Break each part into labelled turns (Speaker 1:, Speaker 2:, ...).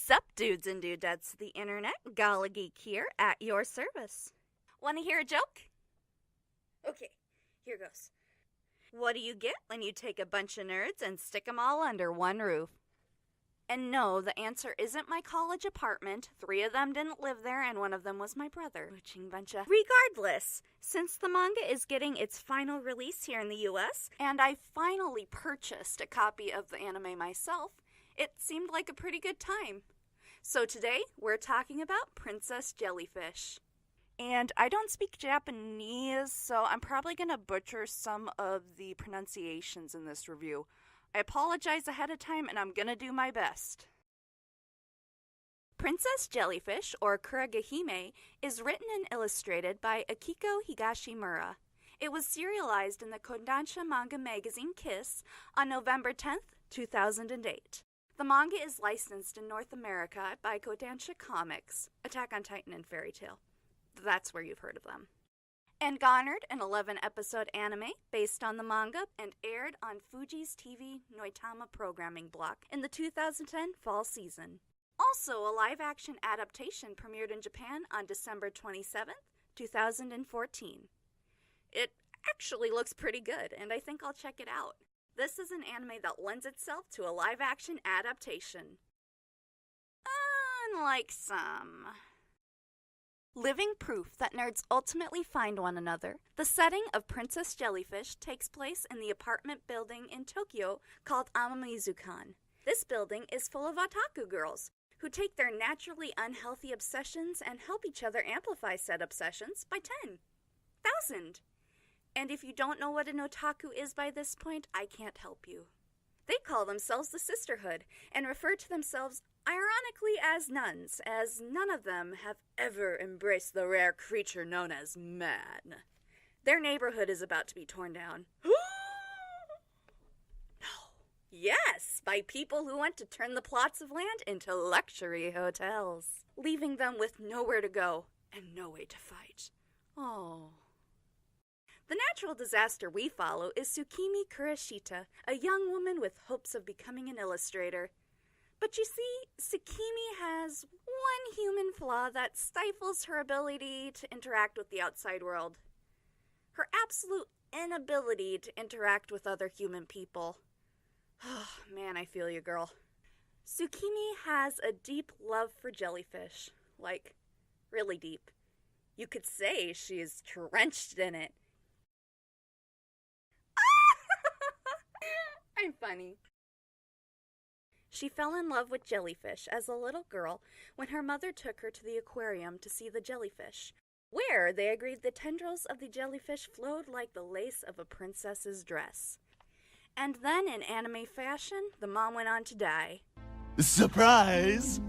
Speaker 1: Sup, dudes and dudettes of the internet, Gala Geek here at your service. Want to hear a joke? Okay, here goes. What do you get when you take a bunch of nerds and stick them all under one roof? And no, the answer isn't my college apartment. 3 of them didn't live there, and 1 of them was my brother. Regardless, since the manga is getting its final release here in the US, and I finally purchased a copy of the anime myself, it seemed like a pretty good time. So today, we're talking about Princess Jellyfish. And I don't speak Japanese, so I'm probably going to butcher some of the pronunciations in this review. I apologize ahead of time, and I'm going to do my best. Princess Jellyfish, or Kuragahime, is written and illustrated by Akiko Higashimura. It was serialized in the Kodansha manga magazine Kiss on November 10th, 2008. The manga is licensed in North America by Kodansha Comics, Attack on Titan and Fairy Tail. That's where you've heard of them. And garnered an 11-episode anime based on the manga and aired on Fuji's TV Noitama programming block in the 2010 fall season. Also, a live-action adaptation premiered in Japan on December 27th, 2014. It actually looks pretty good, and I think I'll check it out. This is an anime that lends itself to a live-action adaptation. Unlike some. Living proof that nerds ultimately find one another, the setting of Princess Jellyfish takes place in the apartment building in Tokyo called Amamizukan. This building is full of otaku girls who take their naturally unhealthy obsessions and help each other amplify said obsessions by 10,000. And if you don't know what an otaku is by this point, I can't help you. They call themselves the Sisterhood and refer to themselves ironically as nuns, as none of them have ever embraced the rare creature known as man. Their neighborhood is about to be torn down. No. Yes, by people who want to turn the plots of land into luxury hotels, leaving them with nowhere to go and no way to fight. Oh. The natural disaster we follow is Tsukimi Kurashita, a young woman with hopes of becoming an illustrator. But you see, Tsukimi has one human flaw that stifles her ability to interact with the outside world. Her absolute inability to interact with other human people. Oh, man, I feel you, girl. Tsukimi has a deep love for jellyfish. Like, really deep. You could say she's drenched in it. I'm funny. She fell in love with jellyfish as a little girl when her mother took her to the aquarium to see the jellyfish, where they agreed the tendrils of the jellyfish flowed like the lace of a princess's dress. And then, in anime fashion, the mom went on to die.
Speaker 2: Surprise!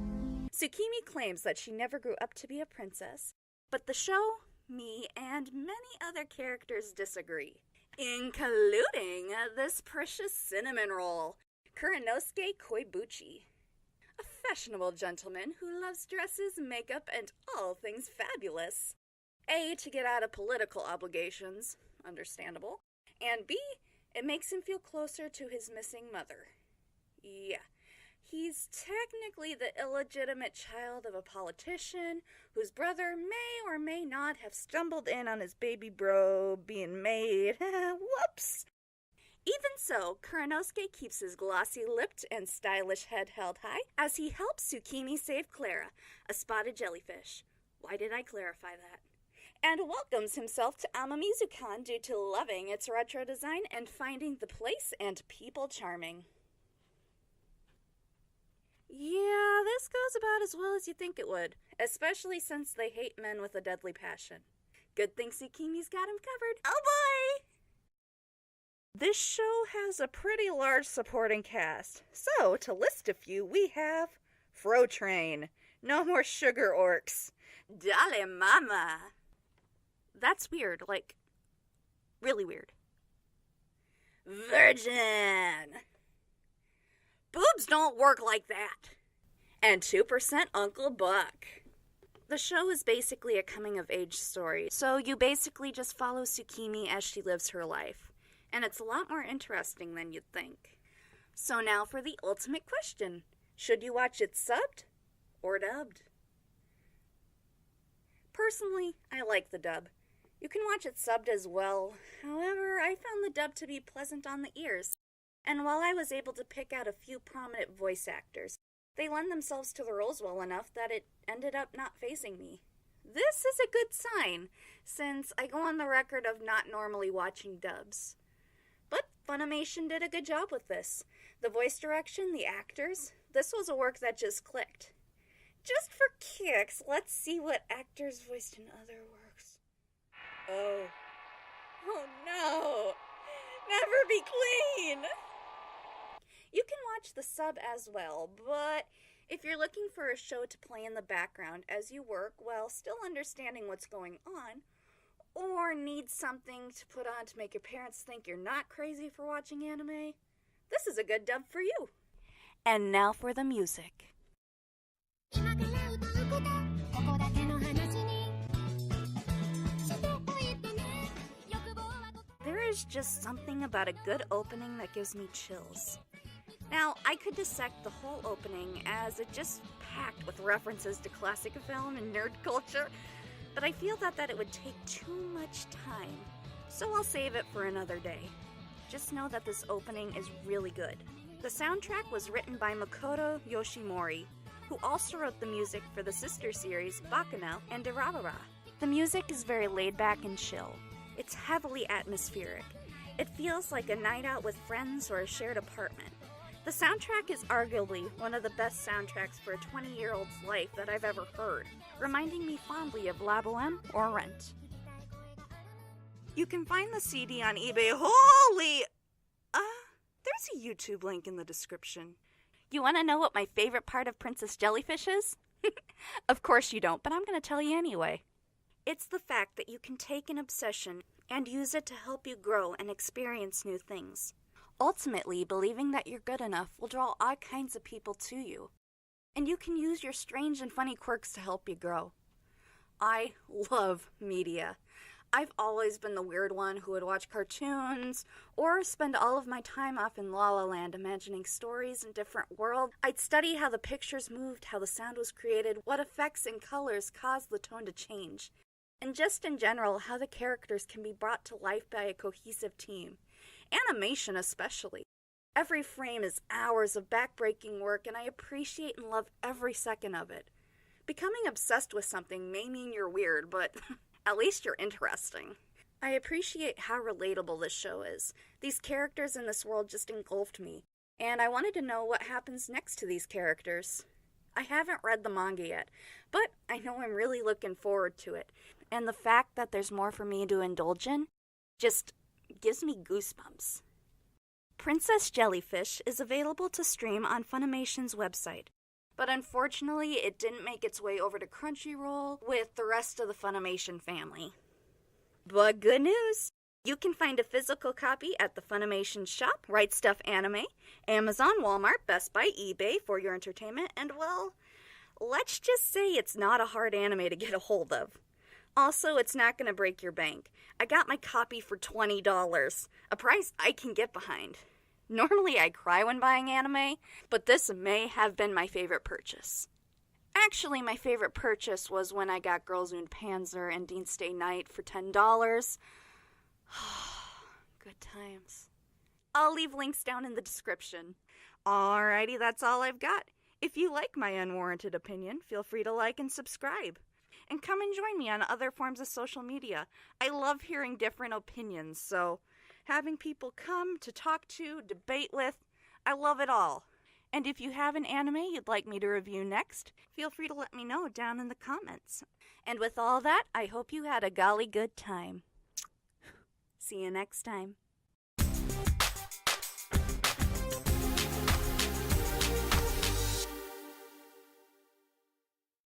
Speaker 1: Tsukimi claims that she never grew up to be a princess, but the show, me, and many other characters disagree, including this precious cinnamon roll, Kuranosuke Koibuchi, a fashionable gentleman who loves dresses, makeup, and all things fabulous. A, to get out of political obligations, understandable, and B, it makes him feel closer to his missing mother. Yeah, he's technically the illegitimate child of a politician whose brother may or may not have stumbled in on his baby bro being made. Whoops! Even so, Kuranosuke keeps his glossy-lipped and stylish head held high as he helps Tsukimi save Clara, a spotted jellyfish. Why did I clarify that? And welcomes himself to Amamizukan due to loving its retro design and finding the place and people charming. Yeah, this goes about as well as you think it would, especially since they hate men with a deadly passion. Good thing Tsukimi's got him covered. Oh boy! This show has a pretty large supporting cast. So, to list a few, we have Fro Train, No More Sugar Orcs, Dale Mama. That's weird, like, really weird. Virgin. Boobs don't work like that. And 2% Uncle Buck. The show is basically a coming-of-age story, so you basically just follow Tsukimi as she lives her life. And it's a lot more interesting than you'd think. So now for the ultimate question. Should you watch it subbed or dubbed. Personally, I like the dub. You can watch it subbed as well. However, I found the dub to be pleasant on the ears. And while I was able to pick out a few prominent voice actors, they lend themselves to the roles well enough that it ended up not fazing me. This is a good sign, since I go on the record of not normally watching dubs. But Funimation did a good job with this. The voice direction, the actors, this was a work that just clicked. Just for kicks, let's see what actors voiced in other works. Oh no! Never be clean! You can watch the sub as well, but if you're looking for a show to play in the background as you work while still understanding what's going on, or need something to put on to make your parents think you're not crazy for watching anime, this is a good dub for you. And now for the music. There is just something about a good opening that gives me chills. Now, I could dissect the whole opening as it just packed with references to classic film and nerd culture, but I feel that it would take too much time, so I'll save it for another day. Just know that this opening is really good. The soundtrack was written by Makoto Yoshimori, who also wrote the music for the sister series Bacchanal and Durarara. The music is very laid back and chill. It's heavily atmospheric. It feels like a night out with friends or a shared apartment. The soundtrack is arguably one of the best soundtracks for a 20-year-old's life that I've ever heard, reminding me fondly of La Boheme or Rent. You can find the CD on eBay. There's a YouTube link in the description. You want to know what my favorite part of Princess Jellyfish is? Of course you don't, but I'm going to tell you anyway. It's the fact that you can take an obsession and use it to help you grow and experience new things. Ultimately, believing that you're good enough will draw all kinds of people to you. And you can use your strange and funny quirks to help you grow. I love media. I've always been the weird one who would watch cartoons or spend all of my time off in La La Land imagining stories in different worlds. I'd study how the pictures moved, how the sound was created, what effects and colors caused the tone to change, and just in general, how the characters can be brought to life by a cohesive team. Animation especially. Every frame is hours of backbreaking work, and I appreciate and love every second of it. Becoming obsessed with something may mean you're weird, but at least you're interesting. I appreciate how relatable this show is. These characters in this world just engulfed me, and I wanted to know what happens next to these characters. I haven't read the manga yet, but I know I'm really looking forward to it, and the fact that there's more for me to indulge in just gives me goosebumps. Princess Jellyfish is available to stream on Funimation's website, but unfortunately it didn't make its way over to Crunchyroll with the rest of the Funimation family. But good news! You can find a physical copy at the Funimation shop, Right Stuff Anime, Amazon, Walmart, Best Buy, eBay for your entertainment, and well, let's just say it's not a hard anime to get a hold of. Also, it's not going to break your bank. I got my copy for $20, a price I can get behind. Normally I cry when buying anime, but this may have been my favorite purchase. Actually, my favorite purchase was when I got Girls und Panzer and Dienstag Night for $10. Good times. I'll leave links down in the description. Alrighty, that's all I've got. If you like my unwarranted opinion, feel free to like and subscribe. And come and join me on other forms of social media. I love hearing different opinions, so having people come to talk to, debate with, I love it all. And if you have an anime you'd like me to review next, feel free to let me know down in the comments. And with all that, I hope you had a golly good time. See you next time.